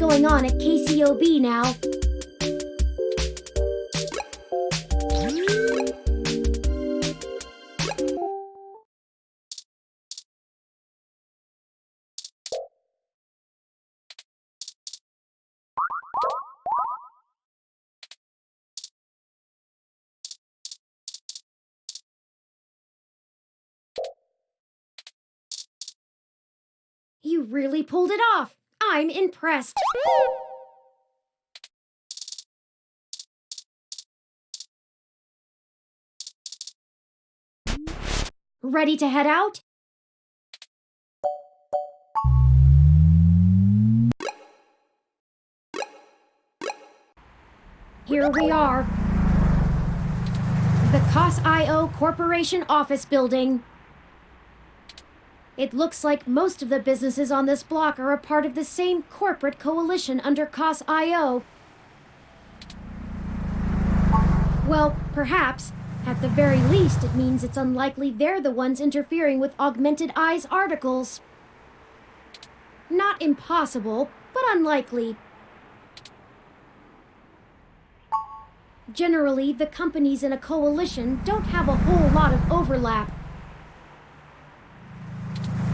going on at KCOB now. You really pulled it off. I'm impressed. Ready to head out? Here we are. The COS.io Corporation office building. It looks like most of the businesses on this block are a part of the same corporate coalition under COS.io. Well, perhaps. At the very least, it means it's unlikely they're the ones interfering with Augmented Eye's articles. Not impossible, but unlikely. Generally, the companies in a coalition don't have a whole lot of overlap.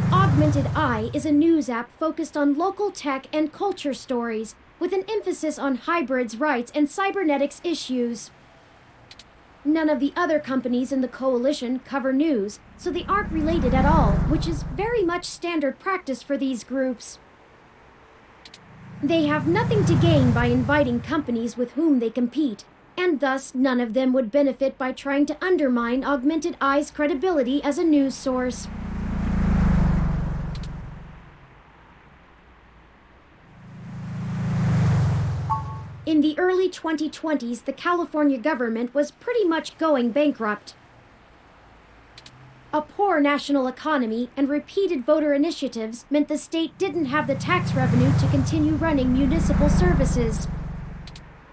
Augmented Eye is a news app focused on local tech and culture stories, with an emphasis on hybrids' rights and cybernetics issues. None of the other companies in the coalition cover news, so they aren't related at all, which is very much standard practice for these groups. They have nothing to gain by inviting companies with whom they compete, and thus none of them would benefit by trying to undermine Augmented Eye's credibility as a news source. In the early 2020s, the California government was pretty much going bankrupt. A poor national economy and repeated voter initiatives meant the state didn't have the tax revenue to continue running municipal services.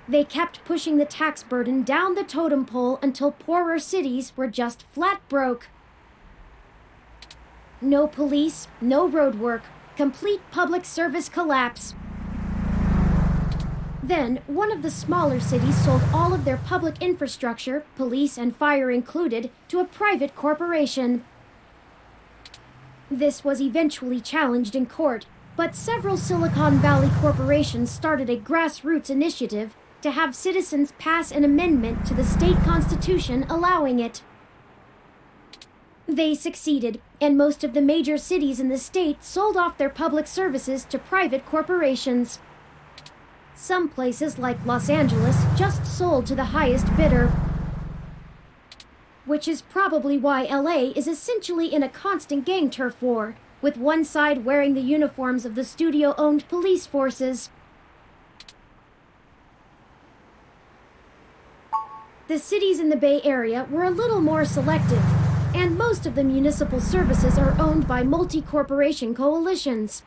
They kept pushing the tax burden down the totem pole until poorer cities were just flat broke. No police, no road work, complete public service collapse. Then, one of the smaller cities sold all of their public infrastructure, police and fire included, to a private corporation. This was eventually challenged in court, but several Silicon Valley corporations started a grassroots initiative to have citizens pass an amendment to the state constitution allowing it. They succeeded, and most of the major cities in the state sold off their public services to private corporations. Some places, like Los Angeles, just sold to the highest bidder. Which is probably why LA is essentially in a constant gang turf war, with one side wearing the uniforms of the studio-owned police forces. The cities in the Bay Area were a little more selective, and most of the municipal services are owned by multi-corporation coalitions.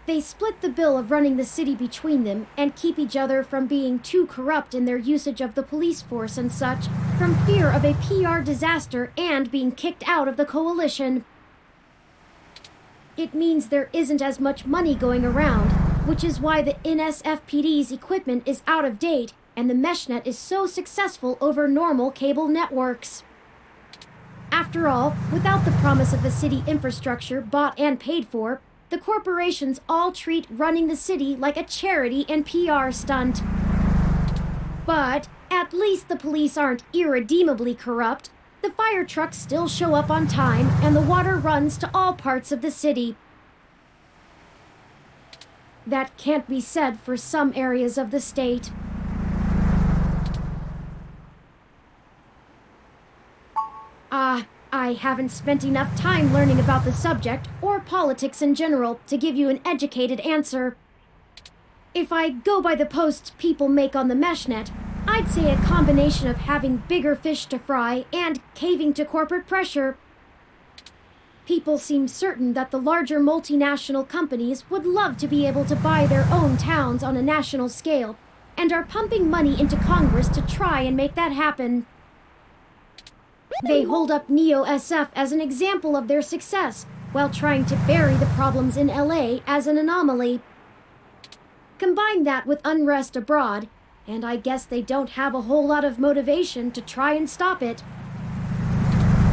They split the bill of running the city between them and keep each other from being too corrupt in their usage of the police force and such, from fear of a PR disaster and being kicked out of the coalition. It means there isn't as much money going around, which is why the NSFPD's equipment is out of date and the meshnet is so successful over normal cable networks. After all, without the promise of the city infrastructure bought and paid for, the corporations all treat running the city like a charity and PR stunt. But at least the police aren't irredeemably corrupt. The fire trucks still show up on time, and the water runs to all parts of the city. That can't be said for some areas of the state. I haven't spent enough time learning about the subject, or politics in general, to give you an educated answer. If I go by the posts people make on the meshnet, I'd say a combination of having bigger fish to fry and caving to corporate pressure. People seem certain that the larger multinational companies would love to be able to buy their own towns on a national scale, and are pumping money into Congress to try and make that happen. They hold up Neo-SF as an example of their success, while trying to bury the problems in LA as an anomaly. Combine that with unrest abroad, and I guess they don't have a whole lot of motivation to try and stop it.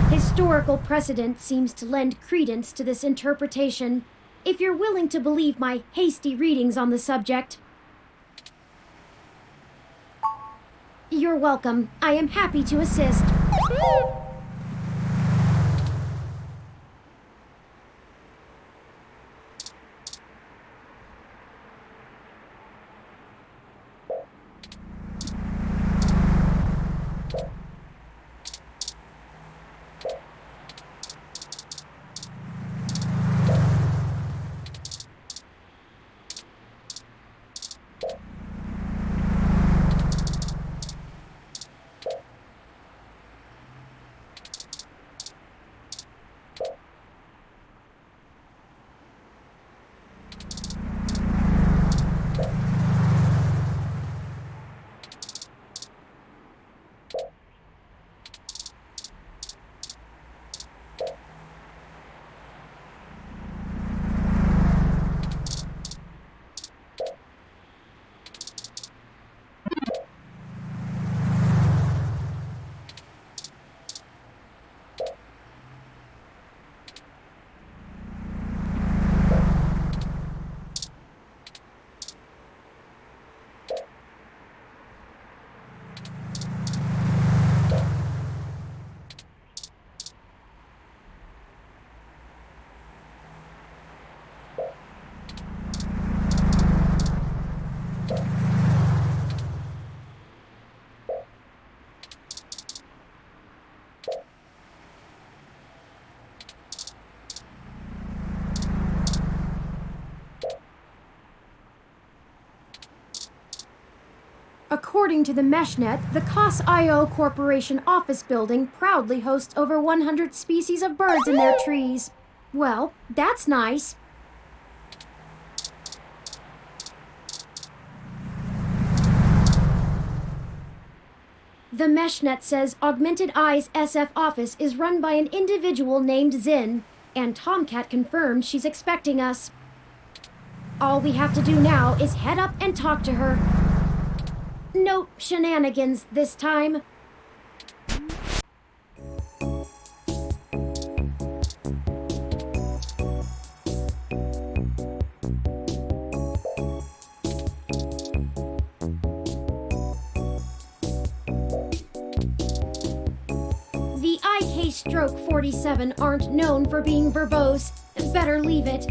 Historical precedent seems to lend credence to this interpretation, if you're willing to believe my hasty readings on the subject. You're welcome. I am happy to assist. According to the MeshNet, the COS.io Corporation office building proudly hosts over 100 species of birds in their trees. Well, that's nice. The MeshNet says Augmented Eye's SF office is run by an individual named Zin, and Tomcat confirmed she's expecting us. All we have to do now is head up and talk to her. No shenanigans this time. The IK Stroke 47 aren't known for being verbose. Better leave it.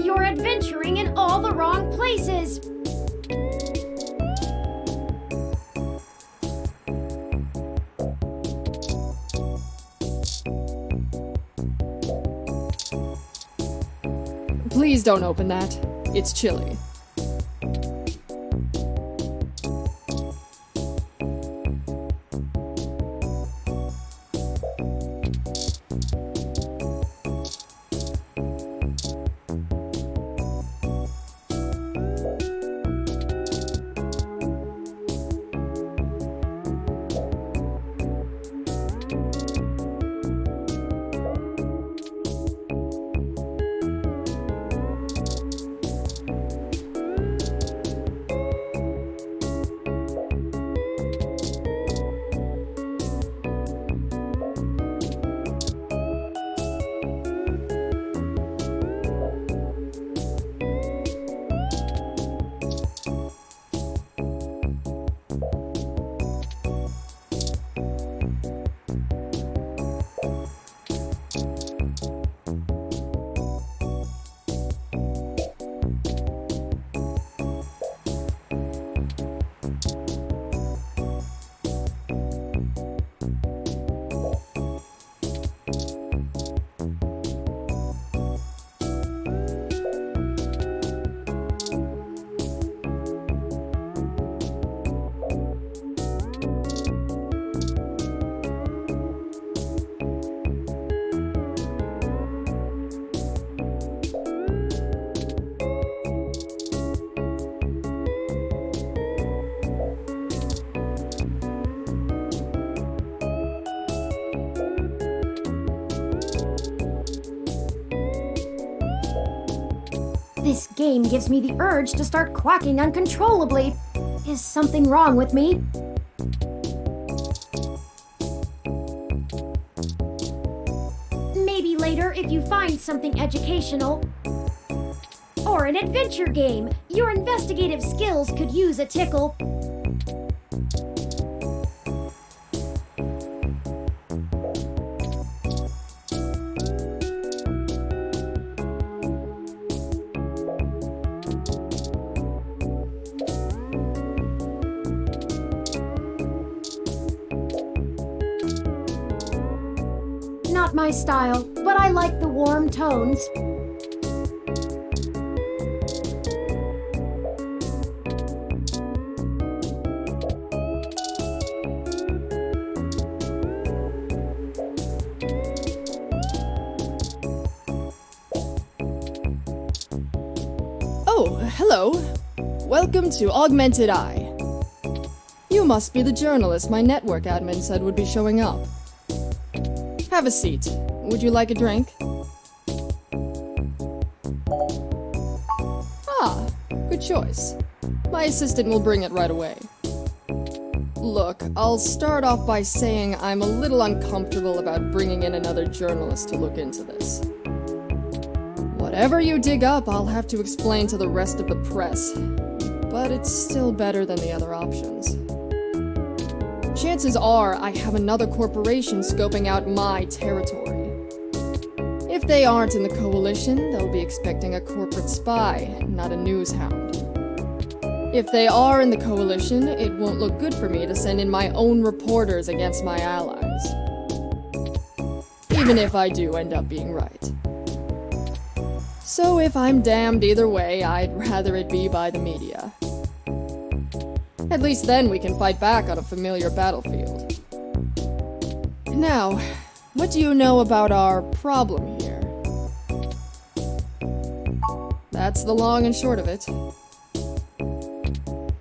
You're adventuring in all the wrong places! Please don't open that. It's chilly. This game gives me the urge to start quacking uncontrollably. Is something wrong with me? Maybe later if you find something educational. Or an adventure game. Your investigative skills could use a tickle. Not my style, but I like the warm tones. Oh, hello. Welcome to Augmented Eye. You must be the journalist my network admin said would be showing up. Have a seat. Would you like a drink? Ah, good choice. My assistant will bring it right away. Look, I'll start off by saying I'm a little uncomfortable about bringing in another journalist to look into this. Whatever you dig up, I'll have to explain to the rest of the press. But it's still better than the other options. Chances are I have another corporation scoping out my territory. If they aren't in the coalition, they'll be expecting a corporate spy, not a news hound. If they are in the coalition, it won't look good for me to send in my own reporters against my allies. Even if I do end up being right. So if I'm damned either way, I'd rather it be by the media. At least then we can fight back on a familiar battlefield. Now, what do you know about our problem here? That's the long and short of it.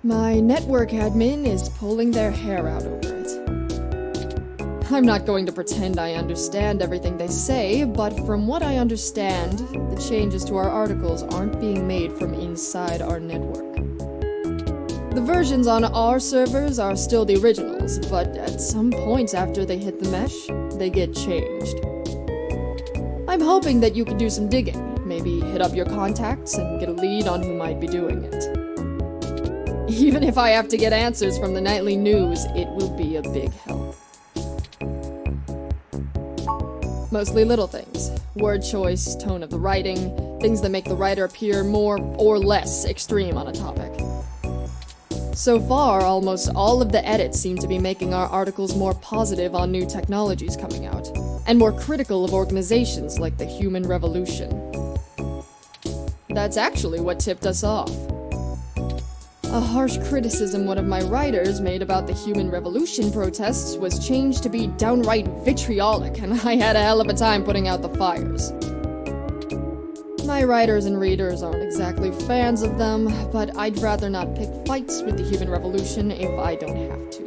My network admin is pulling their hair out over it. I'm not going to pretend I understand everything they say, but from what I understand, the changes to our articles aren't being made from inside our network. The versions on our servers are still the originals, but at some point after they hit the mesh, they get changed. I'm hoping that you can do some digging, maybe hit up your contacts and get a lead on who might be doing it. Even if I have to get answers from the nightly news, it will be a big help. Mostly little things. Word choice, tone of the writing, things that make the writer appear more or less extreme on a topic. So far, almost all of the edits seem to be making our articles more positive on new technologies coming out, and more critical of organizations like the Human Revolution. That's actually what tipped us off. A harsh criticism one of my writers made about the Human Revolution protests was changed to be downright vitriolic, and I had a hell of a time putting out the fires. My writers and readers aren't exactly fans of them, but I'd rather not pick fights with the Human Revolution if I don't have to.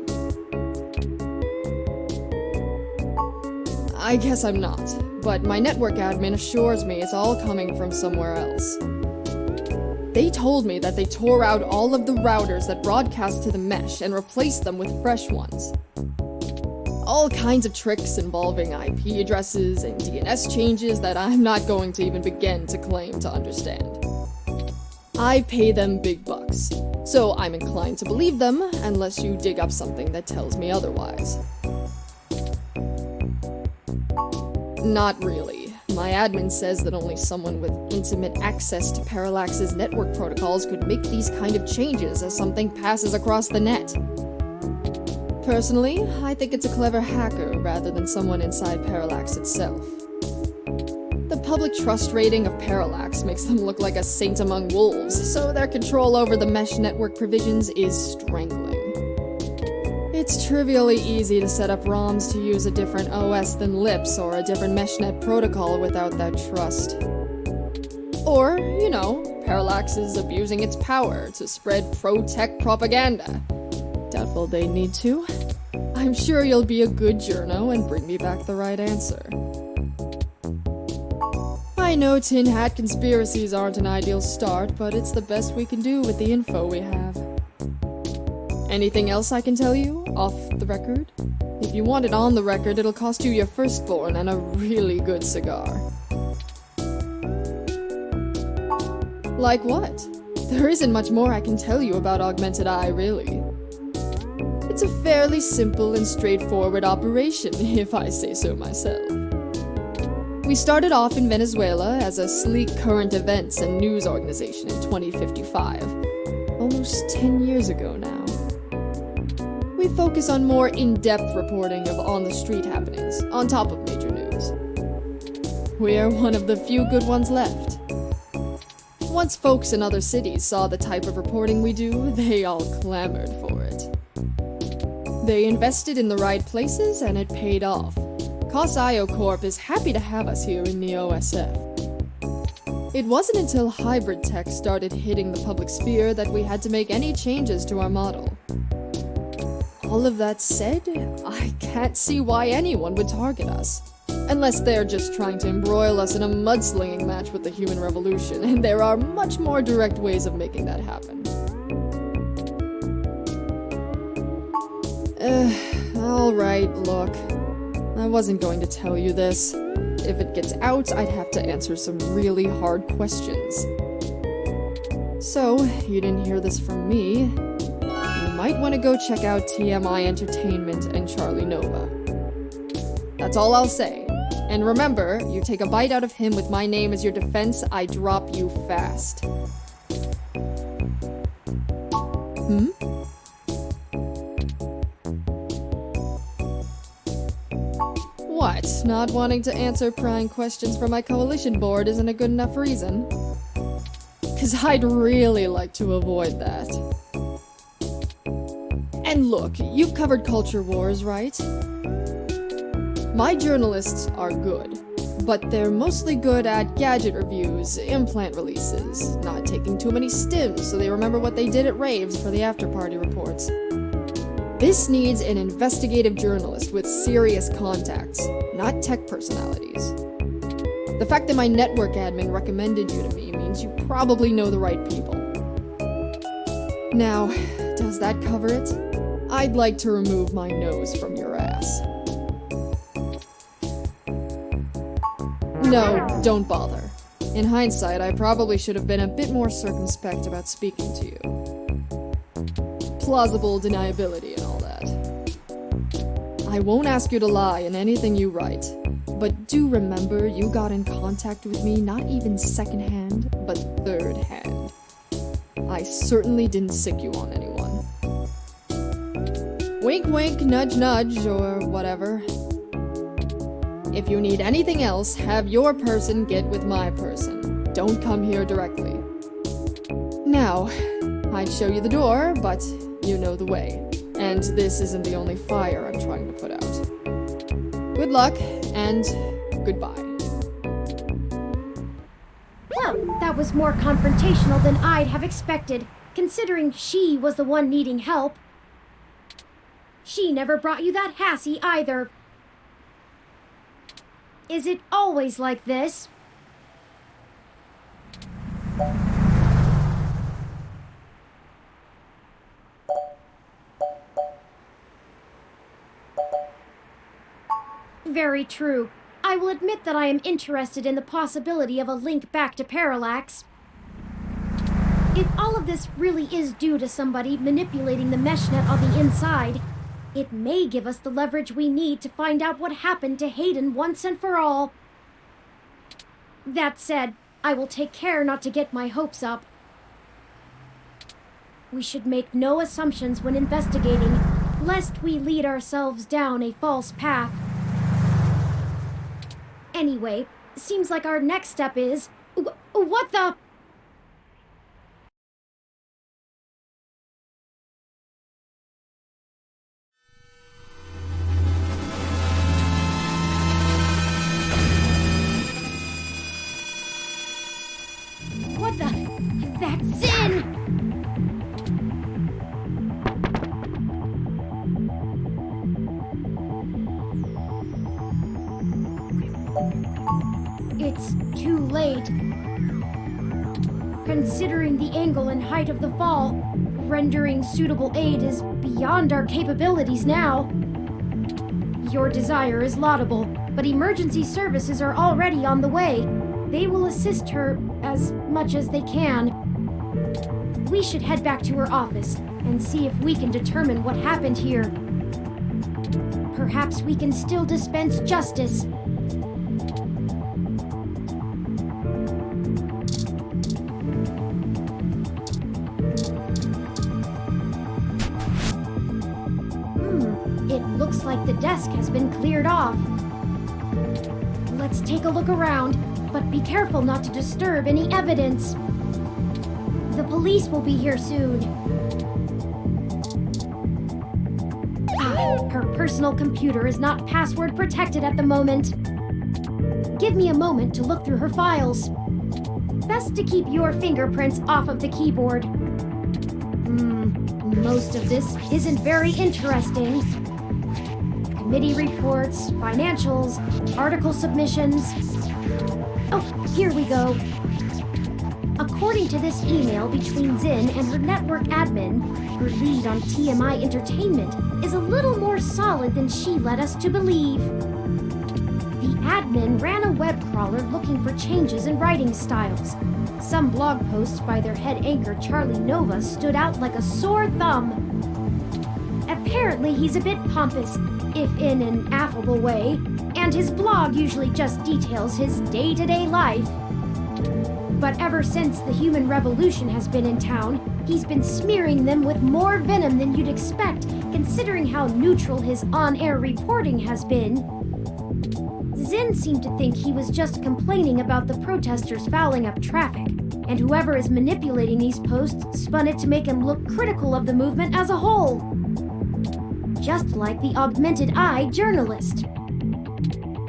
I guess I'm not, but my network admin assures me it's all coming from somewhere else. They told me that they tore out all of the routers that broadcast to the mesh and replaced them with fresh ones. All kinds of tricks involving IP addresses and DNS changes that I'm not going to even begin to claim to understand. I pay them big bucks, so I'm inclined to believe them unless you dig up something that tells me otherwise. Not really. My admin says that only someone with intimate access to Parallax's network protocols could make these kind of changes as something passes across the net. Personally, I think it's a clever hacker rather than someone inside Parallax itself. The public trust rating of Parallax makes them look like a saint among wolves, so their control over the mesh network provisions is strangling. It's trivially easy to set up ROMs to use a different OS than LIPS or a different meshnet protocol without that trust. Or, you know, Parallax is abusing its power to spread pro-tech propaganda. Doubtful they need to. I'm sure you'll be a good journo and bring me back the right answer. I I know tin hat conspiracies aren't an ideal start, but it's the best we can do with the info we have. Anything else I can tell you, off the record? If you want it on the record, it'll cost you your firstborn and a really good cigar. Like what? There isn't much more I can tell you about Augmented Eye, really. It's a fairly simple and straightforward operation, if I say so myself. We started off in Venezuela as a sleek current events and news organization in 2055, almost 10 years ago now. We focus on more in-depth reporting of on-the-street happenings, on top of major news. We are one of the few good ones left. Once folks in other cities saw the type of reporting we do, they all clamored for it. They invested in the right places, and it paid off. COS-IO Corp is happy to have us here in the OSF. It wasn't until hybrid tech started hitting the public sphere that we had to make any changes to our model. All of that said, I can't see why anyone would target us. Unless they're just trying to embroil us in a mudslinging match with the human revolution, and there are much more direct ways of making that happen. Alright, look. I wasn't going to tell you this. If it gets out, I'd have to answer some really hard questions. So, you didn't hear this from me. You might want to go check out TMI Entertainment and Charlie Nova. That's all I'll say. And remember, you take a bite out of him with my name as your defense, I drop you fast. What? Not wanting to answer prying questions from my coalition board isn't a good enough reason? 'Cause I'd really like to avoid that. And look, you've covered culture wars, right? My journalists are good, but they're mostly good at gadget reviews, implant releases, not taking too many stims so they remember what they did at raves for the after-party reports. This needs an investigative journalist with serious contacts, not tech personalities. The fact that my network admin recommended you to me means you probably know the right people. Now, does that cover it? I'd like to remove my nose from your ass. No, don't bother. In hindsight, I probably should have been a bit more circumspect about speaking to you. Plausible deniability and all that. I won't ask you to lie in anything you write, but do remember you got in contact with me not even second-hand, but third-hand. I certainly didn't sick you on anyone. Wink wink, nudge nudge, or whatever. If you need anything else, have your person get with my person. Don't come here directly. Now, I'd show you the door, but you know the way. And this isn't the only fire I'm trying to put out. Good luck, and goodbye. Well, that was more confrontational than I'd have expected, considering she was the one needing help. She never brought you that hassy either. Is it always like this? Very true. I will admit that I am interested in the possibility of a link back to Parallax. If all of this really is due to somebody manipulating the meshnet on the inside, it may give us the leverage we need to find out what happened to Hayden once and for all. That said, I will take care not to get my hopes up. We should make no assumptions when investigating, lest we lead ourselves down a false path. Anyway, seems like our next step is... What the... What the... That's Zin! It's too late. Considering the angle and height of the fall, rendering suitable aid is beyond our capabilities now. Your desire is laudable, but emergency services are already on the way. They will assist her as much as they can. We should head back to her office and see if we can determine what happened here. Perhaps we can still dispense justice. It looks like the desk has been cleared off. Let's take a look around, but be careful not to disturb any evidence. The police will be here soon. Her personal computer is not password protected at the moment. Give me a moment to look through her files. Best to keep your fingerprints off of the keyboard. Most of this isn't very interesting. Committee reports, financials, article submissions. Oh, here we go. According to this email between Zin and her network admin, her lead on TMI Entertainment is a little more solid than she led us to believe. The admin ran a web crawler looking for changes in writing styles. Some blog posts by their head anchor Charlie Nova stood out like a sore thumb. Apparently he's a bit pompous, if in an affable way, and his blog usually just details his day-to-day life. But ever since the human revolution has been in town, he's been smearing them with more venom than you'd expect, considering how neutral his on-air reporting has been. Zin seemed to think he was just complaining about the protesters fouling up traffic, and whoever is manipulating these posts spun it to make him look critical of the movement as a whole. Just like the augmented eye journalist.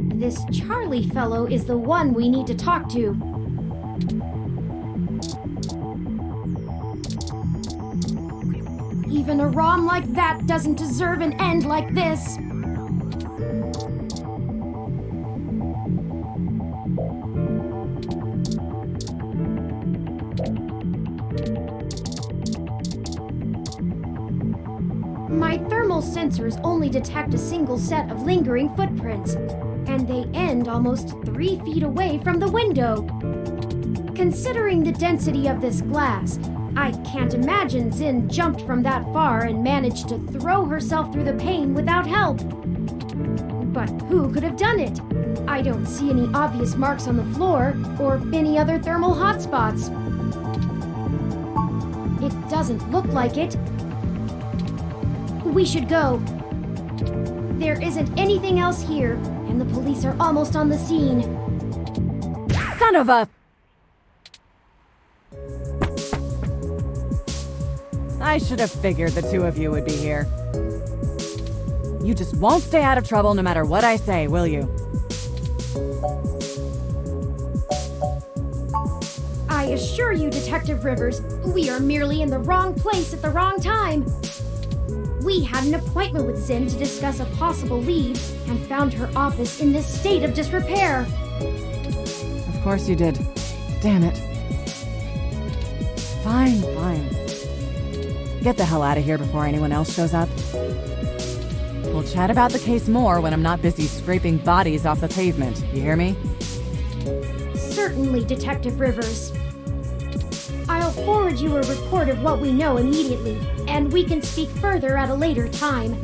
This Charlie fellow is the one we need to talk to. Even a ROM like that doesn't deserve an end like this. My thermal sensors only detect a single set of lingering footprints, and they end almost 3 feet away from the window. Considering the density of this glass, I can't imagine Zin jumped from that far and managed to throw herself through the pane without help. But who could have done it? I don't see any obvious marks on the floor or any other thermal hotspots. It doesn't look like it. We should go. There isn't anything else here, and the police are almost on the scene. Son of a... I should have figured the two of you would be here. You just won't stay out of trouble no matter what I say, will you? I assure you, Detective Rivers, we are merely in the wrong place at the wrong time. We had an appointment with Zin to discuss a possible lead and found her office in this state of disrepair. Of course you did. Damn it. Fine. Get the hell out of here before anyone else shows up. We'll chat about the case more when I'm not busy scraping bodies off the pavement. You hear me? Certainly, Detective Rivers. I'll forward you a report of what we know immediately, and we can speak further at a later time.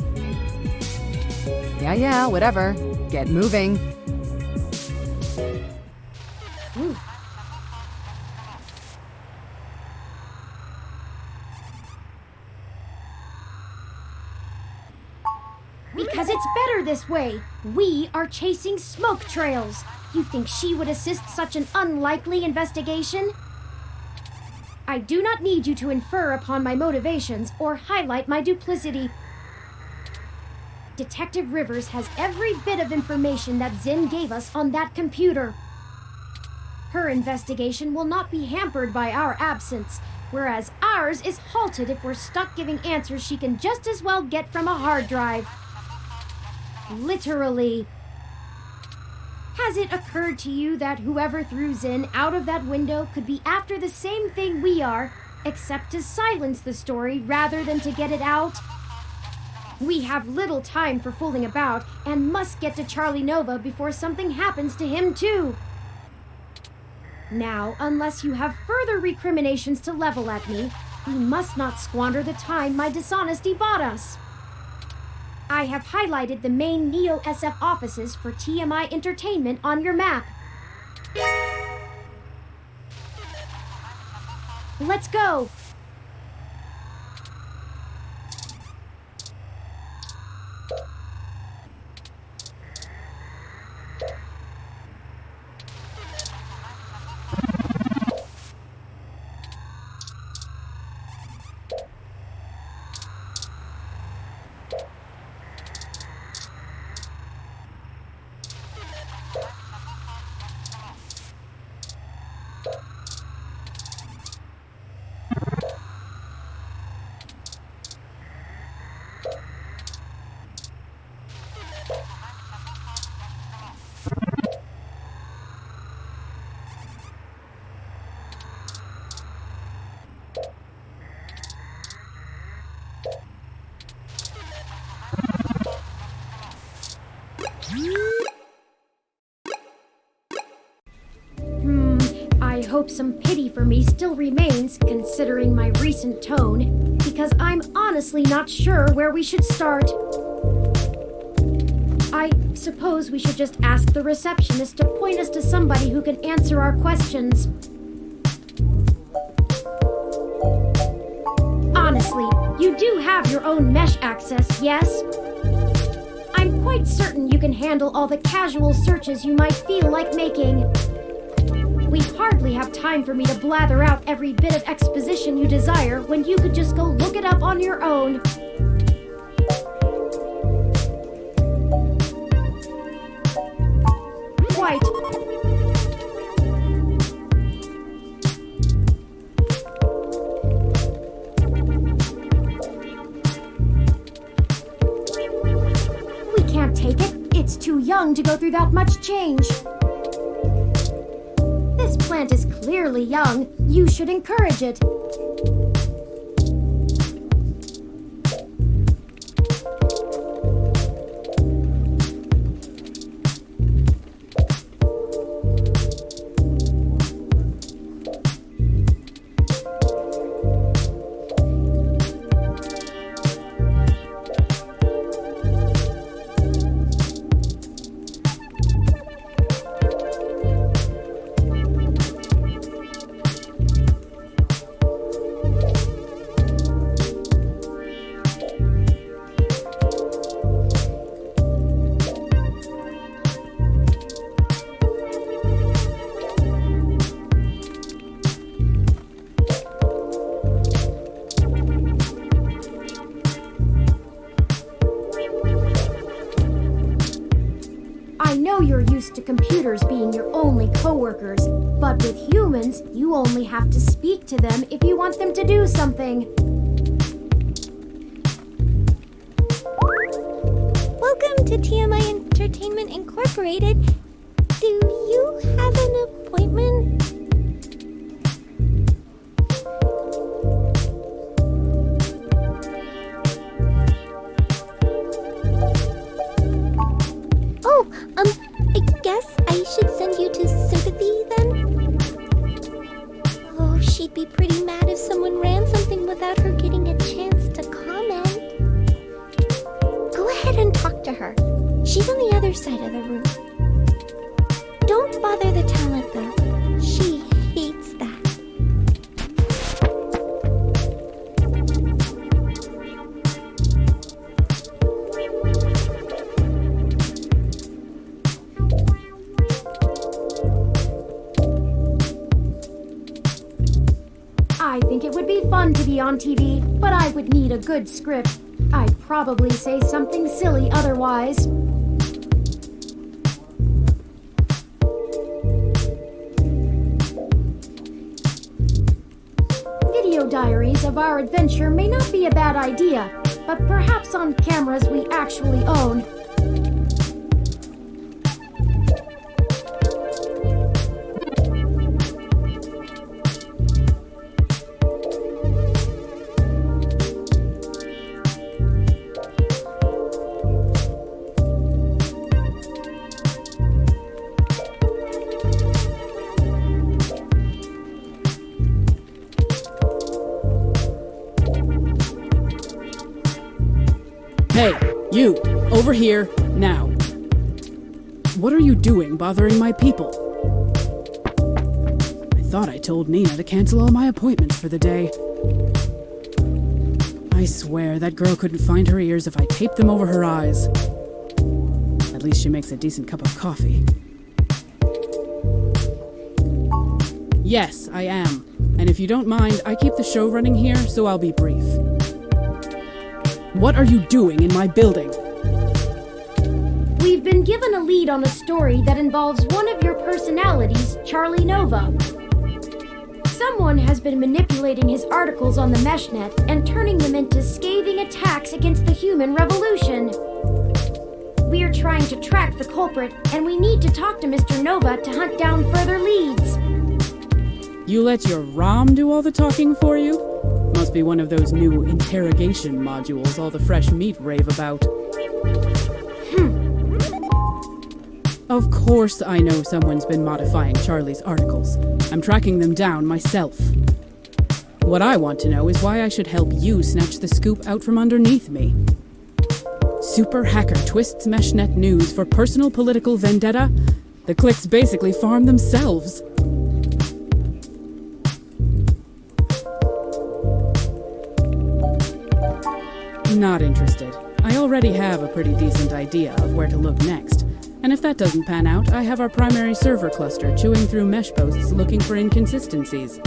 Yeah, whatever. Get moving. Ooh. Because it's better this way. We are chasing smoke trails. You think she would assist such an unlikely investigation? I do not need you to infer upon my motivations or highlight my duplicity. Detective Rivers has every bit of information that Zin gave us on that computer. Her investigation will not be hampered by our absence, whereas ours is halted if we're stuck giving answers she can just as well get from a hard drive. Literally. Has it occurred to you that whoever threw Zin out of that window could be after the same thing we are, except to silence the story rather than to get it out? We have little time for fooling about and must get to Charlie Nova before something happens to him too. Now, unless you have further recriminations to level at me, we must not squander the time my dishonesty bought us. I have highlighted the main Neo SF offices for TMI Entertainment on your map. Let's go! I hope some pity for me still remains, considering my recent tone, because I'm honestly not sure where we should start. I suppose we should just ask the receptionist to point us to somebody who can answer our questions. Honestly, you do have your own mesh access, yes? I'm quite certain you can handle all the casual searches you might feel like making. We hardly have time for me to blather out every bit of exposition you desire when you could just go look it up on your own. Quite. We can't take it. It's too young to go through that much change. This plant is clearly young. You should encourage it. I know you're used to computers being your only coworkers, but with humans, you only have to speak to them if you want them to do something. Welcome to TMI Entertainment Incorporated. Do you have an appointment? I guess I should send you to Sympathy then? Oh, she'd be pretty mad if someone ran something without her getting a chance to comment. Go ahead and talk to her. She's on the other side of the room. Don't bother the talent though. She hates that. I think it would be fun to be on TV, but I would need a good script. I'd probably say something silly otherwise. Video diaries of our adventure may not be a bad idea, but perhaps on cameras we actually own. here, now. What are you doing bothering my people? I thought I told Nina to cancel all my appointments for the day. I swear that girl couldn't find her ears if I taped them over her eyes. At least she makes a decent cup of coffee. Yes, I am. And if you don't mind, I keep the show running here, so I'll be brief. What are you doing in my building? We've been given a lead on a story that involves one of your personalities, Charlie Nova. Someone has been manipulating his articles on the meshnet and turning them into scathing attacks against the human revolution. We're trying to track the culprit, and we need to talk to Mr. Nova to hunt down further leads. You let your ROM do all the talking for you? Must be one of those new interrogation modules all the fresh meat rave about. Of course I know someone's been modifying Charlie's articles. I'm tracking them down myself. What I want to know is why I should help you snatch the scoop out from underneath me. Super hacker twists meshnet news for personal political vendetta? The clicks basically farm themselves. Not interested. I already have a pretty decent idea of where to look next. And if that doesn't pan out, I have our primary server cluster chewing through mesh posts looking for inconsistencies.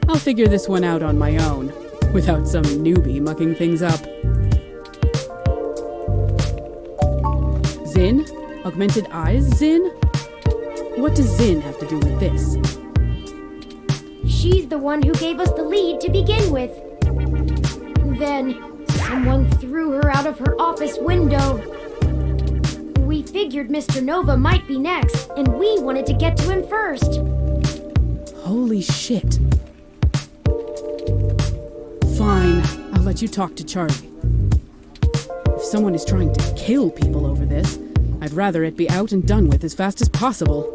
I'll figure this one out on my own, without some newbie mucking things up. Zin? Augmented eyes, Zin? What does Zin have to do with this? She's the one who gave us the lead to begin with. Then, someone threw her out of her office window. We figured Mr. Nova might be next, and we wanted to get to him first. Holy shit. Fine, I'll let you talk to Charlie. If someone is trying to kill people over this, I'd rather it be out and done with as fast as possible.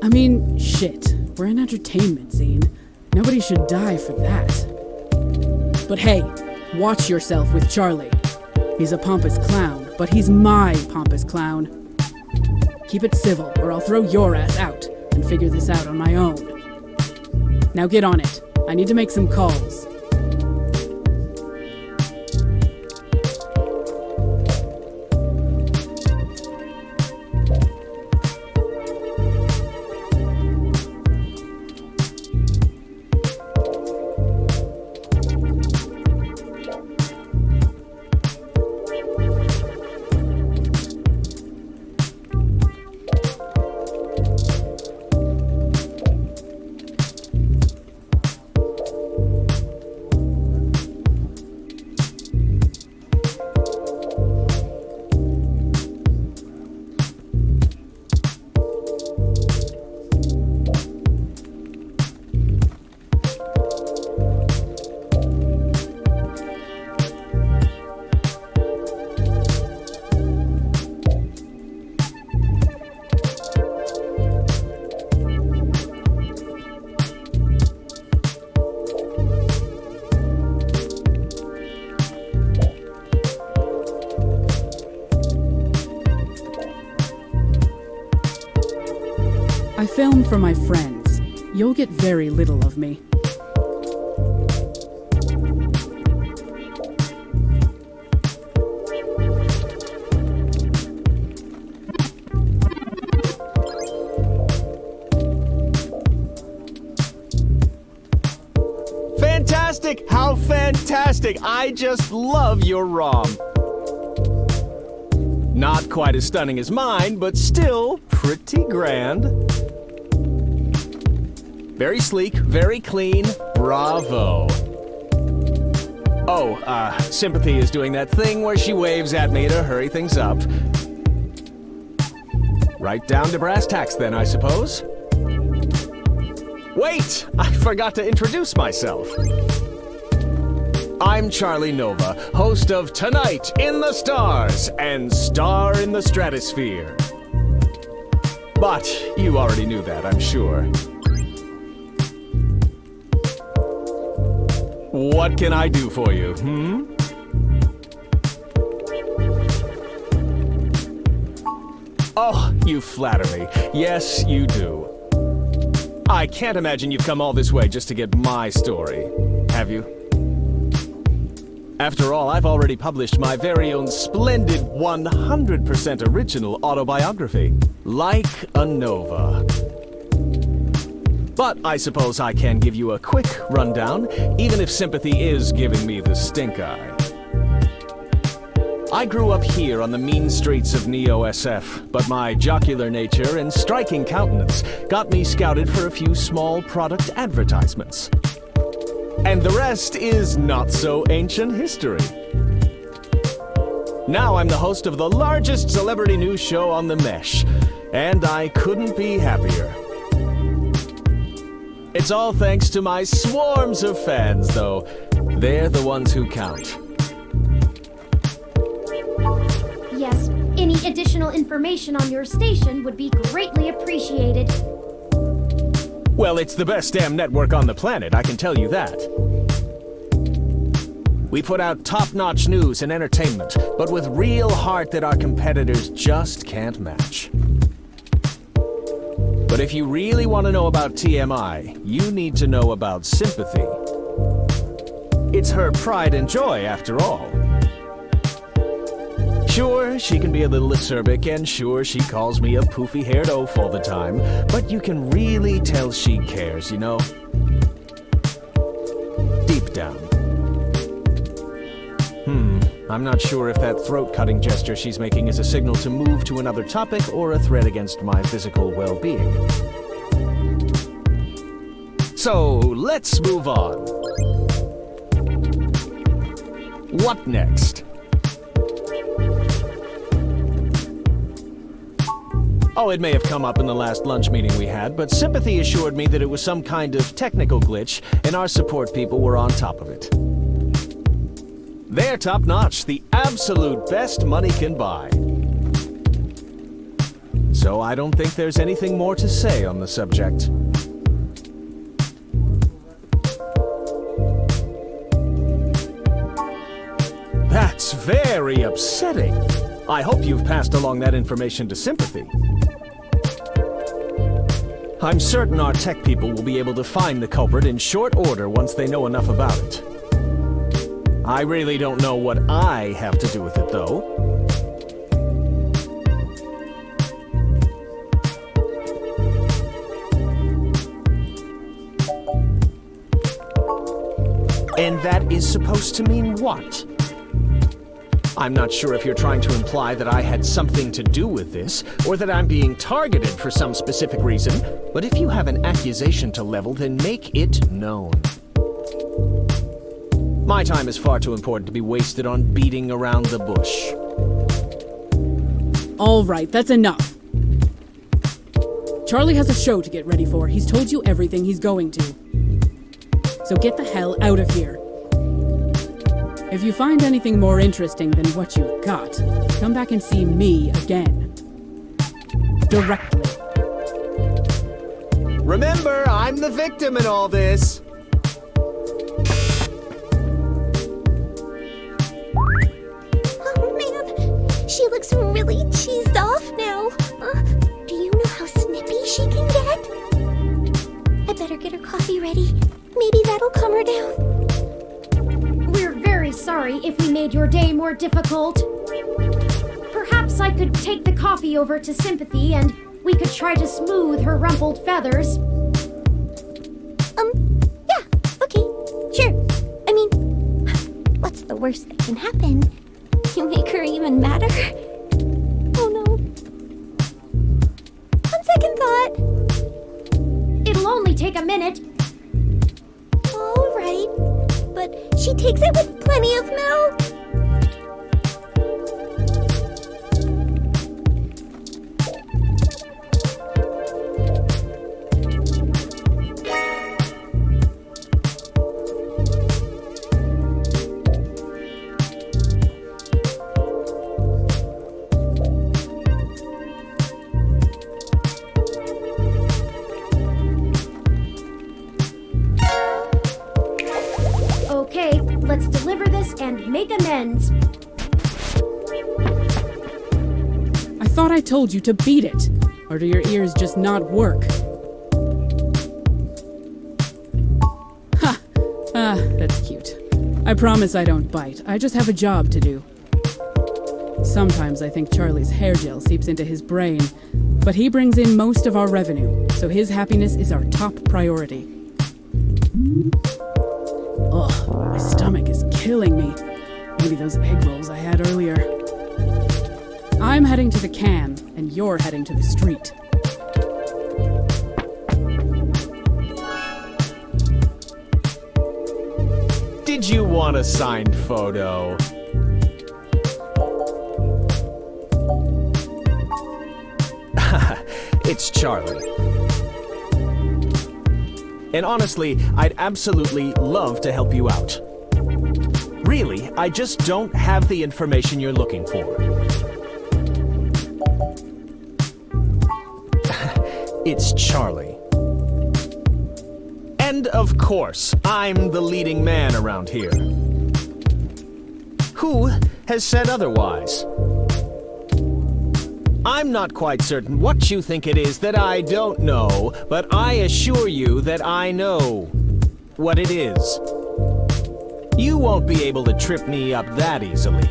I mean, shit, we're an entertainment scene. Nobody should die for that. But hey, watch yourself with Charlie. He's a pompous clown, but he's my pompous clown. Keep it civil, or I'll throw your ass out and figure this out on my own. Now get on it. I need to make some calls. I film for my friends. You'll get very little of me. Fantastic! How fantastic! I just love your ROM. Not quite as stunning as mine, but still pretty grand. Very sleek, very clean. Bravo. Oh, Sympathy is doing that thing where she waves at me to hurry things up. Right down to brass tacks then, I suppose. Wait! I forgot to introduce myself. I'm Charlie Nova, host of Tonight in the Stars and Star in the Stratosphere. But you already knew that, I'm sure. What can I do for you, Oh, you flatter me. Yes, you do. I can't imagine you've come all this way just to get my story, have you? After all, I've already published my very own splendid 100% original autobiography, Like a Nova. But I suppose I can give you a quick rundown, even if sympathy is giving me the stink eye. I grew up here on the mean streets of Neo-SF, but my jocular nature and striking countenance got me scouted for a few small product advertisements. And the rest is not so ancient history. Now I'm the host of the largest celebrity news show on the Mesh, and I couldn't be happier. It's all thanks to my swarms of fans, though. They're the ones who count. Yes, any additional information on your station would be greatly appreciated. Well, it's the best damn network on the planet, I can tell you that. We put out top-notch news and entertainment, but with real heart that our competitors just can't match. But if you really want to know about TMI, you need to know about Sympathy. It's her pride and joy, after all. Sure, she can be a little acerbic, and sure, she calls me a poofy-haired oaf all the time, but you can really tell she cares, you know? Deep down. I'm not sure if that throat-cutting gesture she's making is a signal to move to another topic or a threat against my physical well-being. So, let's move on. What next? Oh, it may have come up in the last lunch meeting we had, but Sympathy assured me that it was some kind of technical glitch, and our support people were on top of it. They're top-notch, the absolute best money can buy. So I don't think there's anything more to say on the subject. That's very upsetting. I hope you've passed along that information to Sympathy. I'm certain our tech people will be able to find the culprit in short order once they know enough about it. I really don't know what I have to do with it, though. And that is supposed to mean what? I'm not sure if you're trying to imply that I had something to do with this, or that I'm being targeted for some specific reason, but if you have an accusation to level, then make it known. My time is far too important to be wasted on beating around the bush. All right, that's enough. Charlie has a show to get ready for. He's told you everything he's going to. So get the hell out of here. If you find anything more interesting than what you've got, come back and see me again. Directly. Remember, I'm the victim in all this. She looks really cheesed off now. Do you know how snippy she can get? I better get her coffee ready. Maybe that'll calm her down. We're very sorry if we made your day more difficult. Perhaps I could take the coffee over to Sympathy and we could try to smooth her rumpled feathers. Yeah, okay, sure. I mean, what's the worst that can happen? You make her even madder? Oh no. On second thought. It'll only take a minute. All right, but she takes it with plenty of milk. Okay, let's deliver this and make amends. I thought I told you to beat it. Or do your ears just not work? Ha! Ah, that's cute. I promise I don't bite. I just have a job to do. Sometimes I think Charlie's hair gel seeps into his brain, but he brings in most of our revenue, so his happiness is our top priority. Ugh, my stomach is killing me. Maybe those egg rolls I had earlier. I'm heading to the can, and you're heading to the street. Did you want a signed photo? It's Charlie. And honestly, I'd absolutely love to help you out. Really, I just don't have the information you're looking for. It's Charlie. And of course, I'm the leading man around here. Who has said otherwise? I'm not quite certain what you think it is that I don't know, but I assure you that I know what it is. You won't be able to trip me up that easily.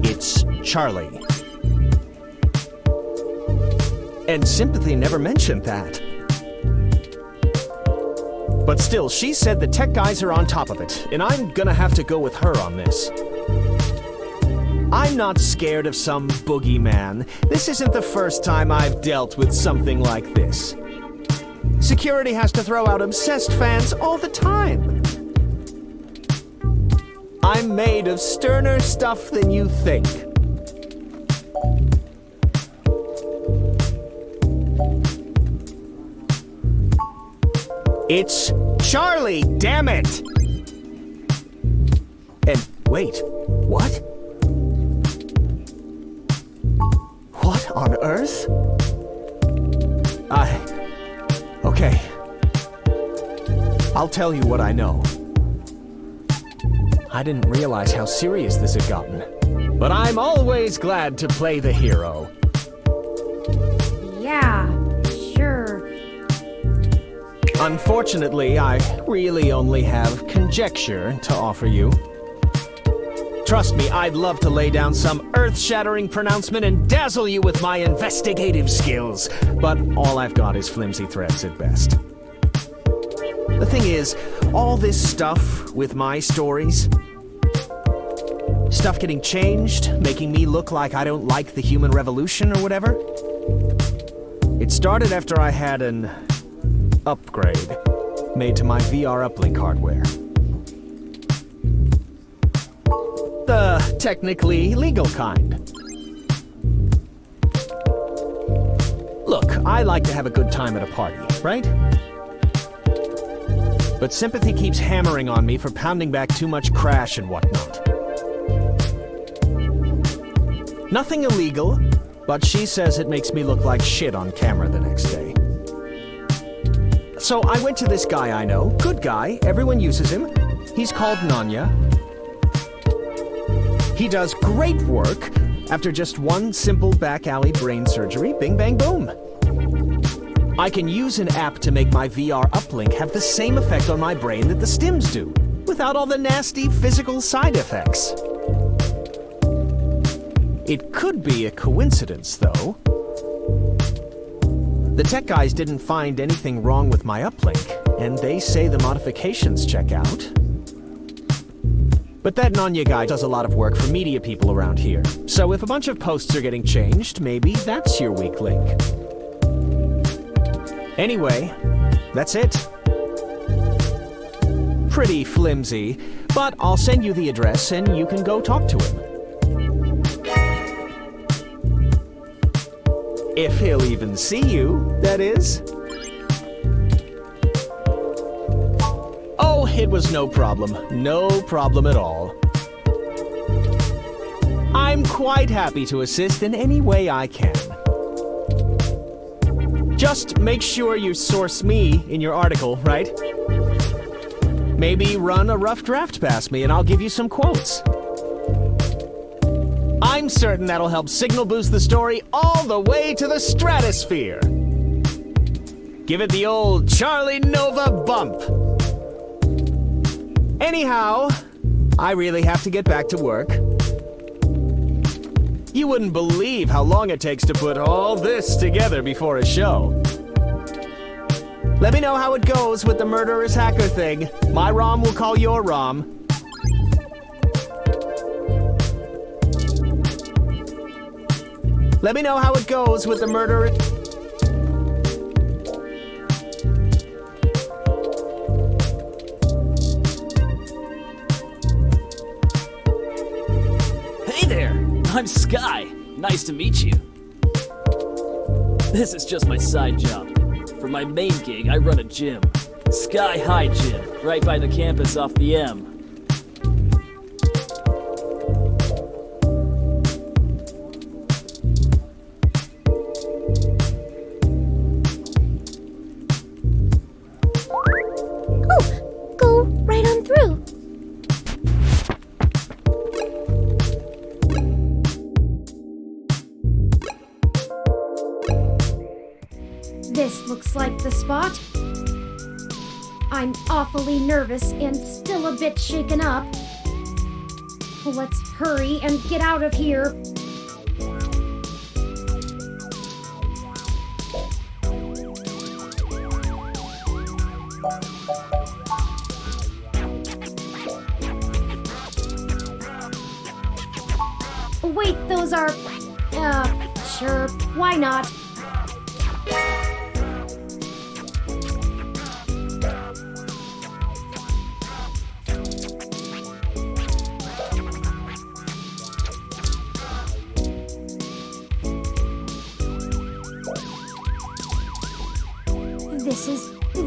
It's Charlie. And Sympathy never mentioned that. But still, she said the tech guys are on top of it, and I'm gonna have to go with her on this. I'm not scared of some boogeyman. This isn't the first time I've dealt with something like this. Security has to throw out obsessed fans all the time. I'm made of sterner stuff than you think. It's Charlie, damn it! And wait, what? What on earth? Okay. I'll tell you what I know. I didn't realize how serious this had gotten. But I'm always glad to play the hero. Yeah, sure. Unfortunately, I really only have conjecture to offer you. Trust me, I'd love to lay down some earth-shattering pronouncement and dazzle you with my investigative skills, but all I've got is flimsy threads at best. The thing is, all this stuff with my stories, stuff getting changed, making me look like I don't like the human revolution or whatever, it started after I had an upgrade made to my VR uplink hardware. The technically legal kind. Look, I like to have a good time at a party, right? But Sympathy keeps hammering on me for pounding back too much crash and whatnot. Nothing illegal, but she says it makes me look like shit on camera the next day. So I went to this guy I know, good guy, everyone uses him. He's called Nanya. He does great work. After just one simple back alley brain surgery, bing bang boom. I can use an app to make my VR uplink have the same effect on my brain that the stims do, without all the nasty physical side effects. It could be a coincidence, though. The tech guys didn't find anything wrong with my uplink, and they say the modifications check out. But that Nanya guy does a lot of work for media people around here, so if a bunch of posts are getting changed, maybe that's your weak link. Anyway, that's it. Pretty flimsy, but I'll send you the address and you can go talk to him. If he'll even see you, that is. Oh, it was no problem. No problem at all. I'm quite happy to assist in any way I can. Just make sure you source me in your article, right? Maybe run a rough draft past me and I'll give you some quotes. I'm certain that'll help signal boost the story all the way to the stratosphere. Give it the old Charlie Nova bump. Anyhow, I really have to get back to work. You wouldn't believe how long it takes to put all this together before a show. Let me know how it goes with the murderous hacker thing. My ROM will call your ROM. Let me know how it goes with the murderous... Hey there! I'm Sky. Nice to meet you. This is just my side job. For my main gig, I run a gym. Sky High Gym, right by the campus off the M. Oh, go right on through. This looks like the spot. I'm awfully nervous and still a bit shaken up. Let's hurry and get out of here. Wait, those are... sure, why not?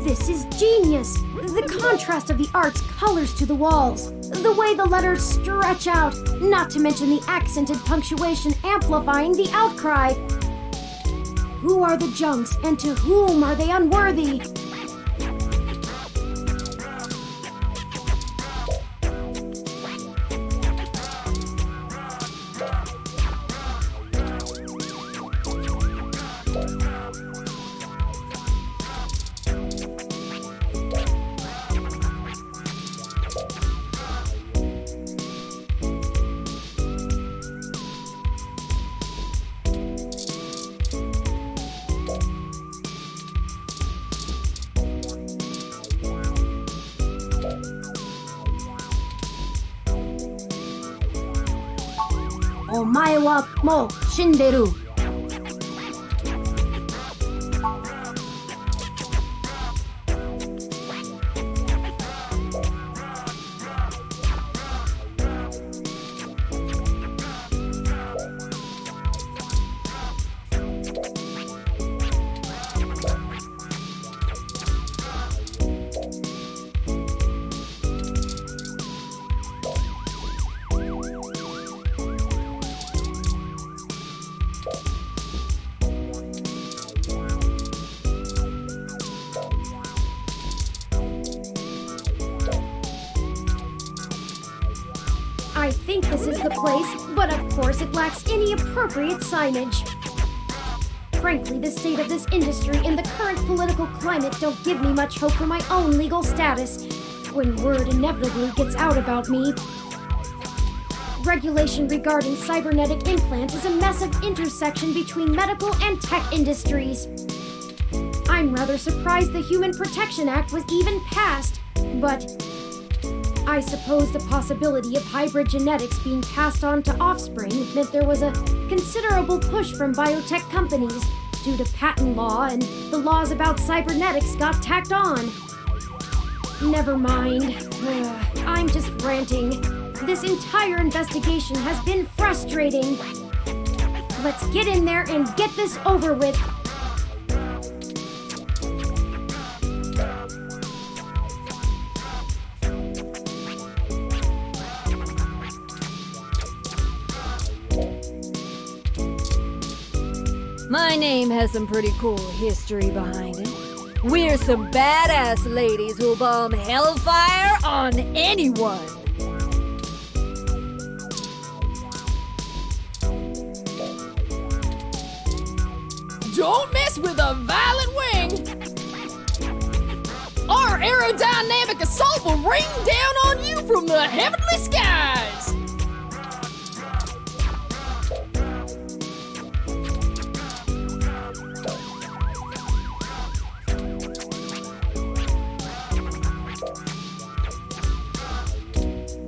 This is genius! The contrast of the art's colors to the walls, the way the letters stretch out, not to mention the accented punctuation amplifying the outcry. Who are the junks, and to whom are they unworthy? Omae wa mou shinderu. I think this is the place, but of course it lacks any appropriate signage. Frankly, the state of this industry and the current political climate don't give me much hope for my own legal status when word inevitably gets out about me. Regulation regarding cybernetic implants is a massive intersection between medical and tech industries. I'm rather surprised the Human Protection Act was even passed, but I suppose the possibility of hybrid genetics being passed on to offspring meant there was a considerable push from biotech companies due to patent law, and the laws about cybernetics got tacked on. Never mind. I'm just ranting. This entire investigation has been frustrating. Let's get in there and get this over with. My name has some pretty cool history behind it. We're some badass ladies who'll bomb hellfire on anyone. Don't mess with a violent wing! Our aerodynamic assault will rain down on you from the heavenly skies!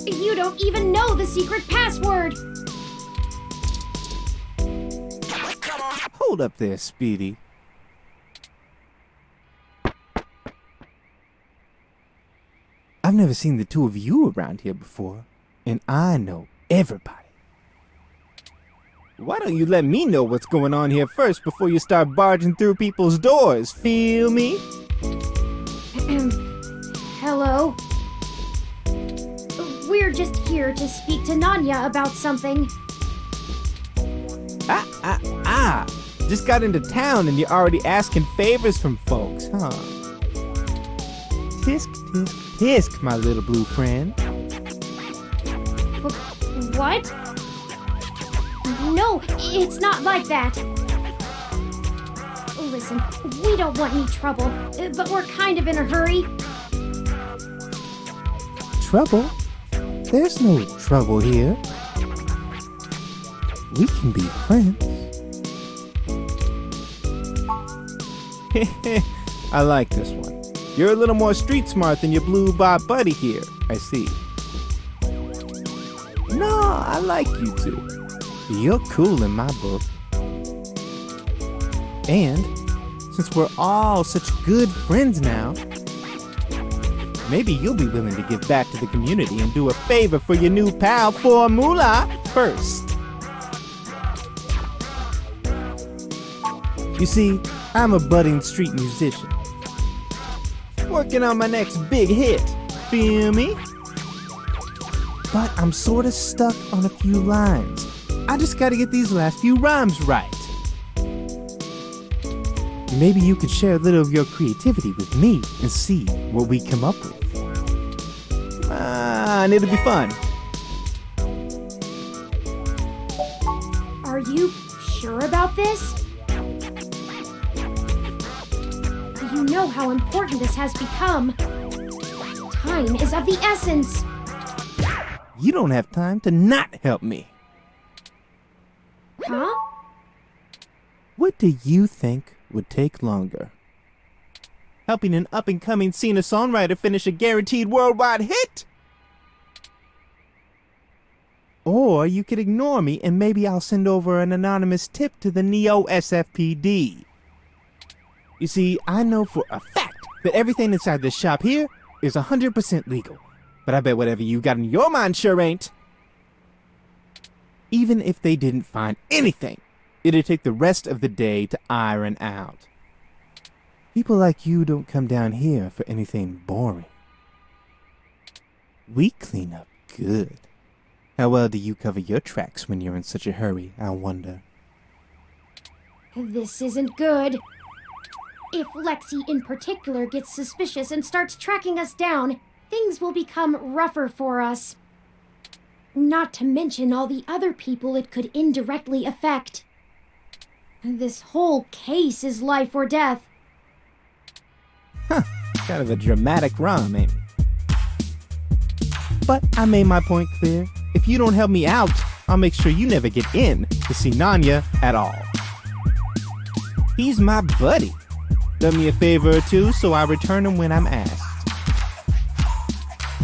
You don't even know the secret password! Hold up there, Speedy. I've never seen the two of you around here before, and I know everybody. Why don't you let me know what's going on here first before you start barging through people's doors, feel me? Hello? We're just here to speak to Nanya about something. Just got into town and you're already asking favors from folks, huh? Tisk, tisk, tisk, my little blue friend. What? No, it's not like that. Listen, we don't want any trouble, but we're kind of in a hurry. Trouble? There's no trouble here. We can be friends. I like this one. You're a little more street smart than your blue bob buddy here, I see. No, I like you two. You're cool in my book. And since we're all such good friends now, maybe you'll be willing to give back to the community and do a favor for your new pal Formula first. You see, I'm a budding street musician. Working on my next big hit, feel me? But I'm sorta stuck on a few lines. I just gotta get these last few rhymes right. Maybe you could share a little of your creativity with me and see what we come up with. And it'll be fun. Are you sure about this? You know how important this has become. Time is of the essence. You don't have time to not help me. Huh? What do you think would take longer? Helping an up-and-coming singer-songwriter finish a guaranteed worldwide hit? Or you could ignore me and maybe I'll send over an anonymous tip to the Neo-SFPD. You see, I know for a fact that everything inside this shop here is 100% legal. But I bet whatever you got in your mind sure ain't. Even if they didn't find anything, it'd take the rest of the day to iron out. People like you don't come down here for anything boring. We clean up good. How well do you cover your tracks when you're in such a hurry, I wonder? This isn't good. If Lexi in particular gets suspicious and starts tracking us down, things will become rougher for us. Not to mention all the other people it could indirectly affect. This whole case is life or death. Huh, kind of a dramatic rhyme, ain't it? But I made my point clear. If you don't help me out, I'll make sure you never get in to see Nanya at all. He's my buddy. Done me a favor or two, so I return him when I'm asked.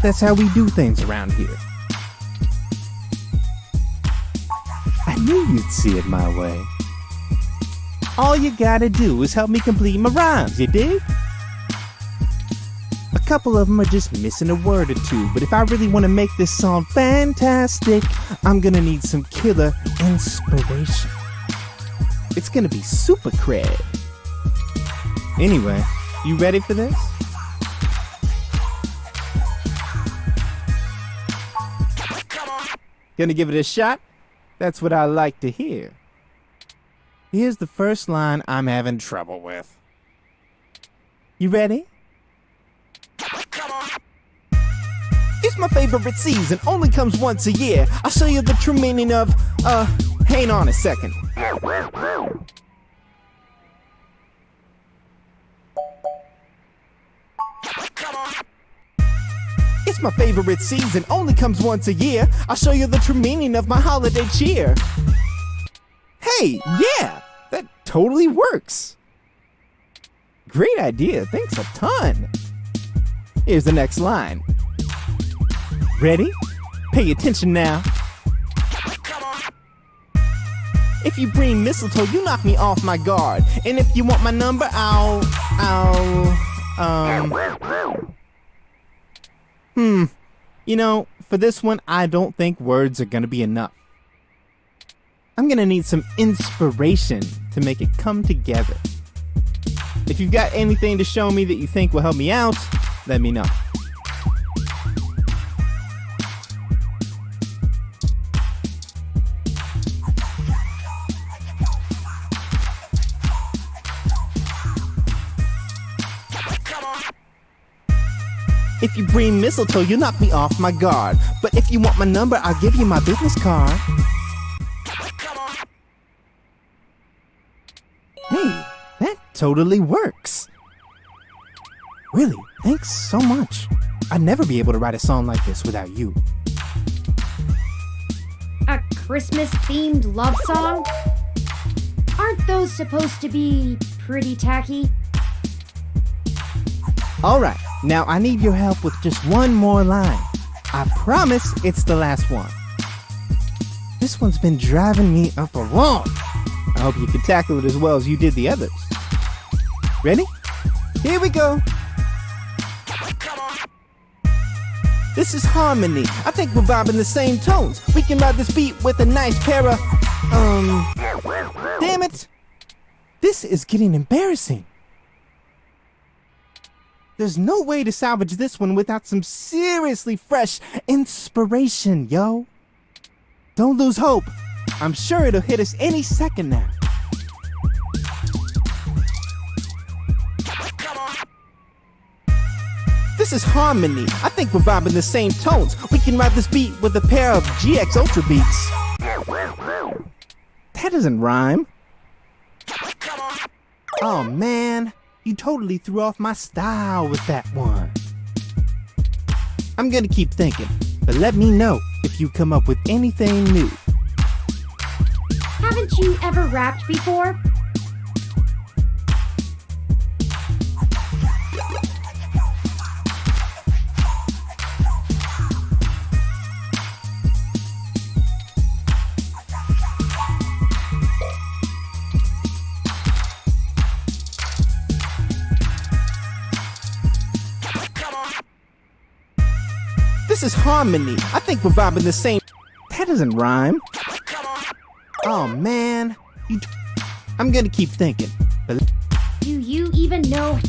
That's how we do things around here. I knew you'd see it my way. All you gotta do is help me complete my rhymes, you dig? A couple of them are just missing a word or two, but if I really want to make this song fantastic, I'm gonna need some killer inspiration. It's gonna be super cred. Anyway, you ready for this? Gonna give it a shot? That's what I like to hear. Here's the first line I'm having trouble with. You ready? It's my favorite season, only comes once a year. I'll show you the true meaning of, hang on a second. It's my favorite season, only comes once a year. I'll show you the true meaning of my holiday cheer. Hey, yeah, that totally works. Great idea, thanks a ton. Here's the next line. Ready? Pay attention now. If you bring mistletoe, you knock me off my guard. And if you want my number, You know, for this one, I don't think words are gonna be enough. I'm gonna need some inspiration to make it come together. If you've got anything to show me that you think will help me out, let me know. If you bring mistletoe, you knock me off my guard. But if you want my number, I'll give you my business card. Hey, that totally works. Really, thanks so much. I'd never be able to write a song like this without you. A Christmas-themed love song? Aren't those supposed to be pretty tacky? Alright, now I need your help with just one more line. I promise it's the last one. This one's been driving me up a wall. I hope you can tackle it as well as you did the others. Ready? Here we go. This is harmony. I think we're vibing the same tones. We can ride this beat with a nice pair of, damn it. This is getting embarrassing. There's no way to salvage this one without some seriously fresh inspiration, yo. Don't lose hope. I'm sure it'll hit us any second now. This is harmony. I think we're vibing the same tones. We can ride this beat with a pair of GX Ultra beats. That doesn't rhyme. Oh man, you totally threw off my style with that one. I'm gonna keep thinking, but let me know if you come up with anything new. Haven't you ever rapped before? This is harmony. I think we're vibing the same. That doesn't rhyme. Oh man, I'm gonna keep thinking. But Do you even know?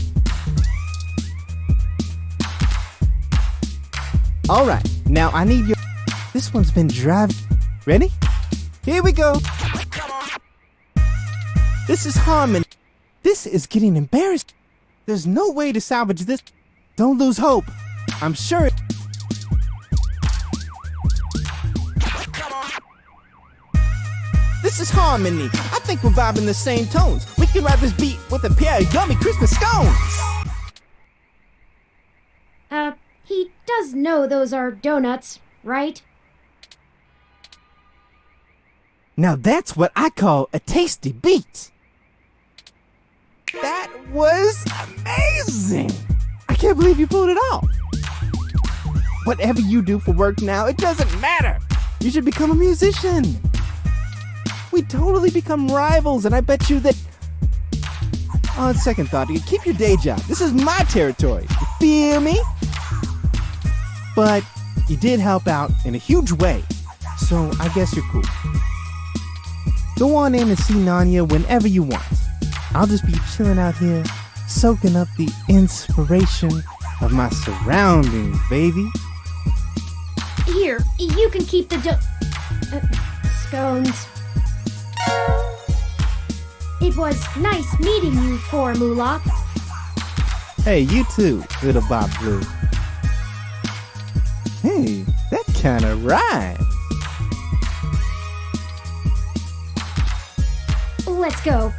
alright, now I need your. This one's been driving. Ready? Here we go. This is harmony. This is getting embarrassed. There's no way to salvage this. Don't lose hope. I'm sure. This is harmony. I think we're vibing the same tones. We can ride this beat with a pair of yummy Christmas scones. He does know those are donuts, right? Now that's what I call a tasty beat. That was amazing. I can't believe you pulled it off. Whatever you do for work now, it doesn't matter. You should become a musician. We totally become rivals, and I bet you that... On second thought, you keep your day job. This is my territory. You feel me? But you did help out in a huge way, so I guess you're cool. Go on in and see Nanya whenever you want. I'll just be chilling out here, soaking up the inspiration of my surroundings, baby. Here, you can keep the scones. It was nice meeting you, Formula. Hey, you too, little Bob Blue. Hey, that kinda rhymes. Let's go.